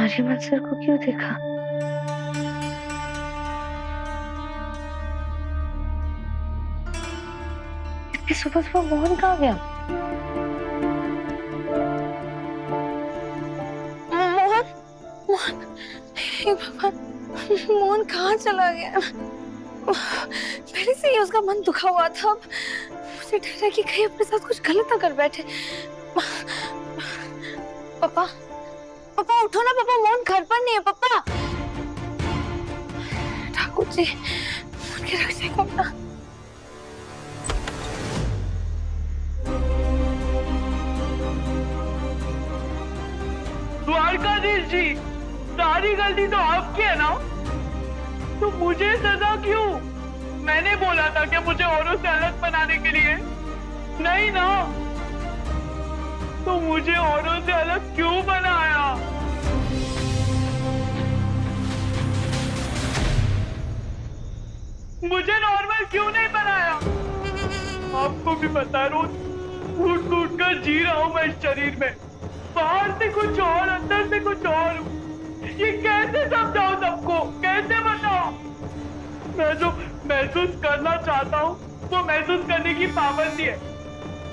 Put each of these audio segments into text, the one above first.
तुम्हारी मंजर को क्यों देखा? इतनी सुबह सुबह मोहन कहाँ गया? मोहन, मोहन, हे भगवान, मोहन कहाँ चला गया? पहले से ही उसका मन दुखा हुआ था। मुझे डर है कि कहीं अपने साथ कुछ गलत ना कर बैठे। पापा, पापा उठो ना पापा, मोहन घर पर नहीं है पापा। ठाकुर जी, मोहन की रक्षा करना। द्वारकाधीश जी, सारी गलती तो आपकी है ना? तो मुझे सजा क्यों? मैंने बोला था कि मुझे औरों से अलग बनाने के लिए, नहीं ना? तो मुझे औरों से अलग क्यों बनाया? मुझे नॉर्मल क्यों नहीं बनाया? आपको भी पता है, रोज टूट टूट कर जी रहा हूं मैं इस शरीर में। बाहर से कुछ और, अंदर से कुछ और। ये कैसे समझाऊं सबको? कैसे बताऊं? मैं जो महसूस करना चाहता हूँ वो महसूस करने की पाबंदी है,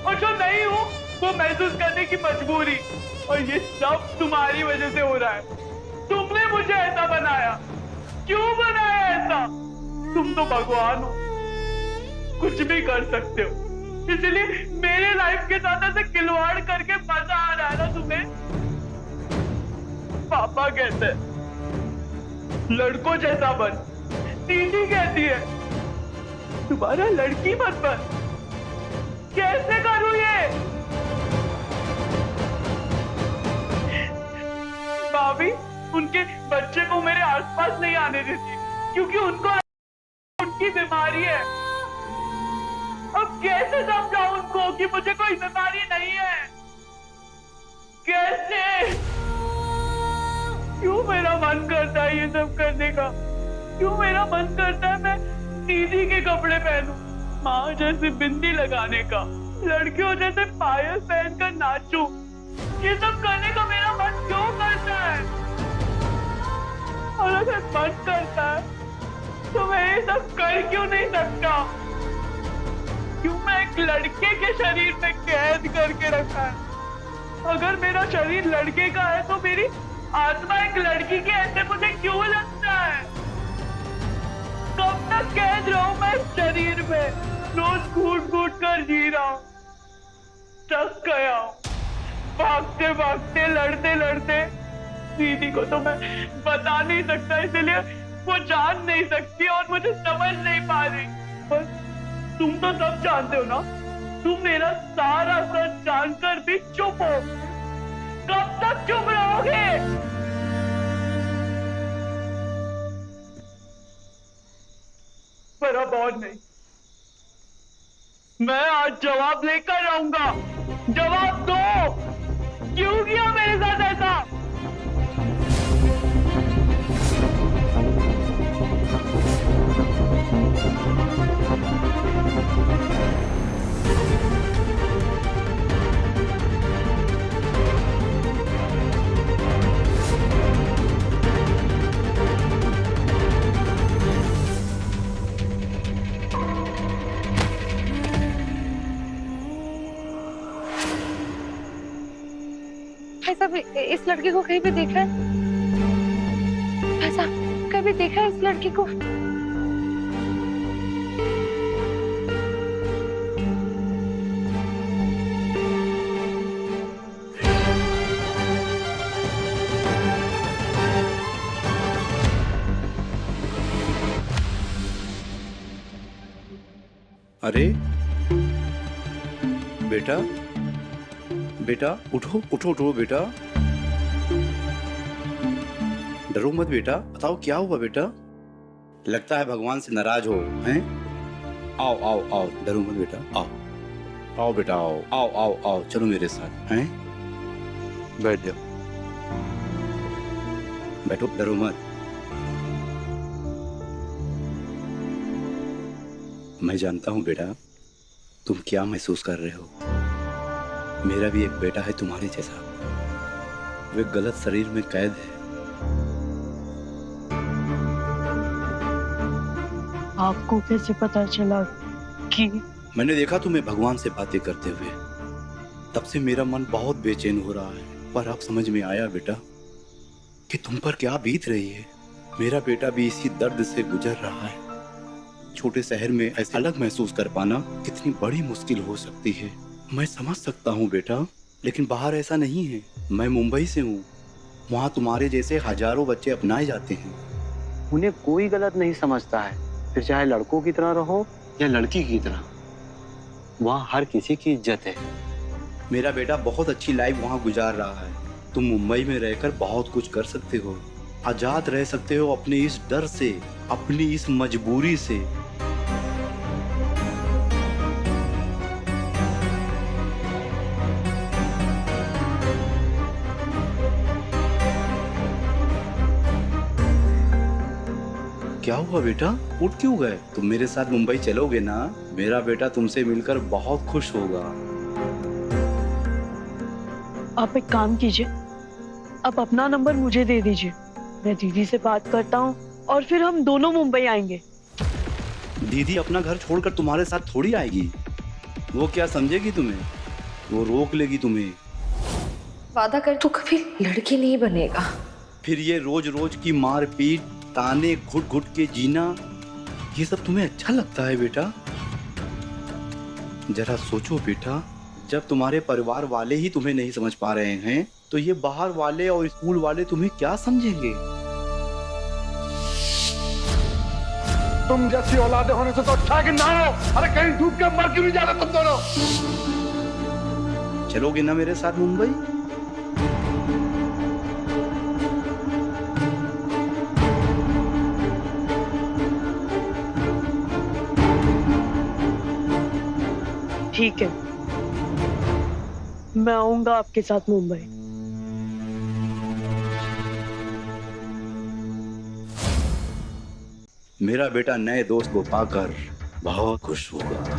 और जो नहीं हूँ वो महसूस करने की मजबूरी। और ये सब तुम्हारी वजह से हो रहा है। तुमने मुझे ऐसा बनाया। क्यों बनाया ऐसा? तुम तो भगवान हो, कुछ भी कर सकते हो, इसलिए मेरे लाइफ के साथ ऐसे खिलवाड़ करके मजा आ रहा है ना तुम्हें? पापा कहते हैं लड़कों जैसा बन, दीदी कहती है तुम्हारा लड़की मत बन। कैसे करूं ये? भाभी उनके बच्चे को मेरे आसपास नहीं आने देती, क्योंकि उनको उनकी बीमारी है। अब कैसे समझाऊं उनको कि मुझे कोई बीमारी नहीं है? कैसे? क्यों मेरा मन करता है ये सब करने का? क्यों मेरा मन करता है मैं दीदी के कपड़े पहनूं, माँ जैसे बिंदी लगाने का, लड़कियों जैसे पायल पहनकर नाचूं? ये सब करने का मेरा मन क्यों करता है? और अगर मन करता है तो मैं ये सब कर क्यों नहीं सकता? क्यों मैं एक लड़के के शरीर में कैद करके रखा है? अगर मेरा शरीर लड़के का है तो मेरी आत्मा एक लड़की के ऐसे मुझे क्यों लगता है? कब तक कैद रहूं मैं इस शरीर में? रोज घूट घूट कर जी रहा हूं, थक गया हूं, भागते भागते, लड़ते लड़ते। दीदी को तो मैं बता नहीं सकता, इसलिए वो जान नहीं सकती और मुझे समझ नहीं पा रही। पर तुम तो सब जानते हो ना? तुम मेरा सारा सच जानकर भी चुप हो। कब तक चुप रहोगे? पर अब और नहीं, मैं आज जवाब लेकर आऊंगा। जवाब दो, क्यों किया मेरे साथ ऐसा? ऐसा इस लड़के को कहीं भी देखा है? ऐसा कभी देखा है इस लड़के को? अरे बेटा, बेटा उठो उठो उठो बेटा, डरो मत बेटा। बताओ क्या हुआ बेटा? लगता है भगवान से नाराज हो, हैं? आओ आओ आओ, डरो मत बेटा, आओ आओ बेटा, आओ आओ आओ आओ, चलो मेरे साथ, हैं? बैठ जाओ, बैठो, डरो मत। मैं जानता हूं बेटा तुम क्या महसूस कर रहे हो। मेरा भी एक बेटा है तुम्हारे जैसा, वो एक गलत शरीर में कैद है। आपको कैसे पता चला कि मैंने देखा तुम्हें भगवान से बातें करते हुए, तब से मेरा मन बहुत बेचैन हो रहा है। पर अब समझ में आया बेटा कि तुम पर क्या बीत रही है। मेरा बेटा भी इसी दर्द से गुजर रहा है। छोटे शहर में ऐसे अलग महसूस कर पाना कितनी बड़ी मुश्किल हो सकती है। मैं समझ सकता हूँ बेटा, लेकिन बाहर ऐसा नहीं है। मैं मुंबई से हूँ, वहाँ तुम्हारे जैसे हजारों बच्चे अपनाए जाते हैं। उन्हें कोई गलत नहीं समझता है, फिर चाहे लड़कों की तरह रहो या लड़की की तरह, वहाँ हर किसी की इज्जत है। मेरा बेटा बहुत अच्छी लाइफ वहाँ गुजार रहा है। तुम मुंबई में रहकर बहुत कुछ कर सकते हो, आजाद रह सकते हो अपने इस डर से, अपनी इस मजबूरी से। क्या हुआ बेटा, उठ क्यों गए? तुम मेरे साथ मुंबई चलोगे ना? मेरा बेटा तुमसे मिलकर बहुत खुश होगा। आप एक काम कीजिए, आप अपना नंबर मुझे दे दीजिए, मैं दीदी से बात करता हूँ और फिर हम दोनों मुंबई आएंगे। दीदी अपना घर छोड़कर तुम्हारे साथ थोड़ी आएगी। वो क्या समझेगी तुम्हें? वो रोक लेगी तुम्हें। वादा कर तू कभी लड़की नहीं बनेगा। फिर ये रोज रोज की मारपीट, ताने, घुट घुट के जीना, ये सब तुम्हें अच्छा लगता है बेटा? जरा सोचो बेटा, जब तुम्हारे परिवार वाले ही तुम्हें नहीं समझ पा रहे हैं, तो ये बाहर वाले और स्कूल वाले तुम्हें क्या समझेंगे? तुम जैसी औलादे होने से तो अच्छा है कि ना हो। अरे कहीं डूब के मर क्यों नहीं जाना तुम दोनों? चलोगे ना मेरे साथ मुंबई? ठीक है, मैं आऊंगा आपके साथ मुंबई। मेरा बेटा नए दोस्त को पाकर बहुत खुश होगा।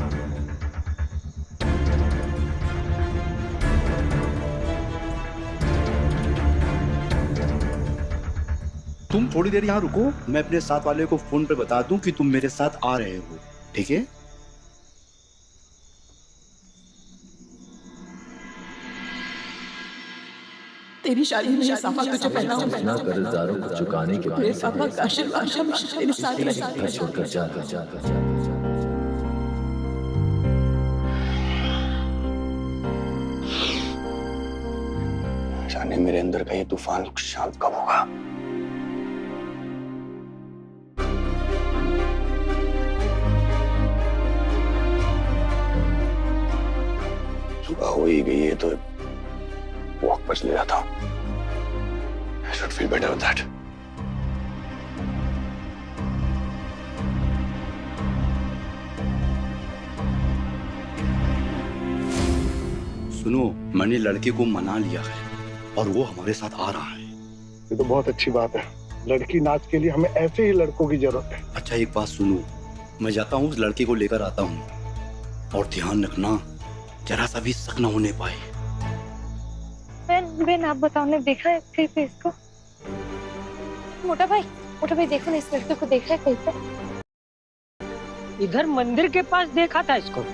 तुम थोड़ी देर यहाँ रुको, मैं अपने साथ वाले को फोन पे बता दूं कि तुम मेरे साथ आ रहे हो, ठीक है? तेरी शादी में ये साफा तुझे पहनाऊंगा। अपना कर्जदारों को चुकाने के मेरे पापा का आशीर्वाद हमेशा तेरे साथ घर रहेगा। छोड़कर जा। जाने मेरे अंदर का ये तूफान शांत कब होगा। सुबह हो ही गई है तो वॉक पर चले जाता हूँ। I should feel better with that. सुनो, मैंने लड़के को मना लिया है और वो हमारे साथ आ रहा है। ये तो बहुत अच्छी बात है। लड़की नाच के लिए हमें ऐसे ही लड़कों की जरूरत है। अच्छा एक बात सुनो, मैं जाता हूँ, उस लड़के को लेकर आता हूँ, और ध्यान रखना जरा सा भी शक न होने पाए। बेन आप बताओ, ने देखा है कहीं पे इसको? मोटा भाई देखो ना, इस लड़के को देखा है कहीं पे? इधर मंदिर के पास देखा था इसको।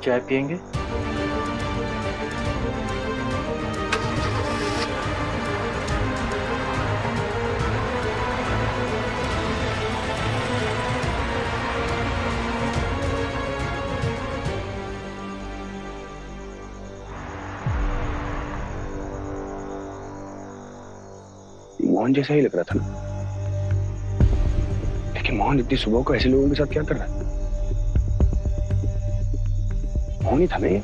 चाय पियेंगे? मोहन जैसा ही लग रहा था ना, लेकिन मोहन इतनी सुबह को ऐसे लोगों के साथ क्या कर रहा है? मोहन ही था ना ये।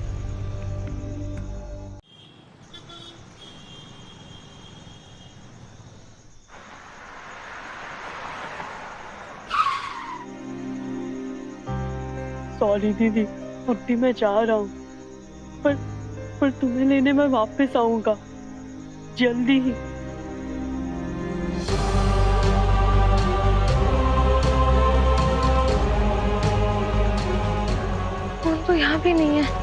सॉरी दीदी, अभी मैं जा रहा हूँ, पर तुम्हें लेने मैं वापस आऊंगा जल्दी ही। मोहन तो यहाँ भी नहीं है।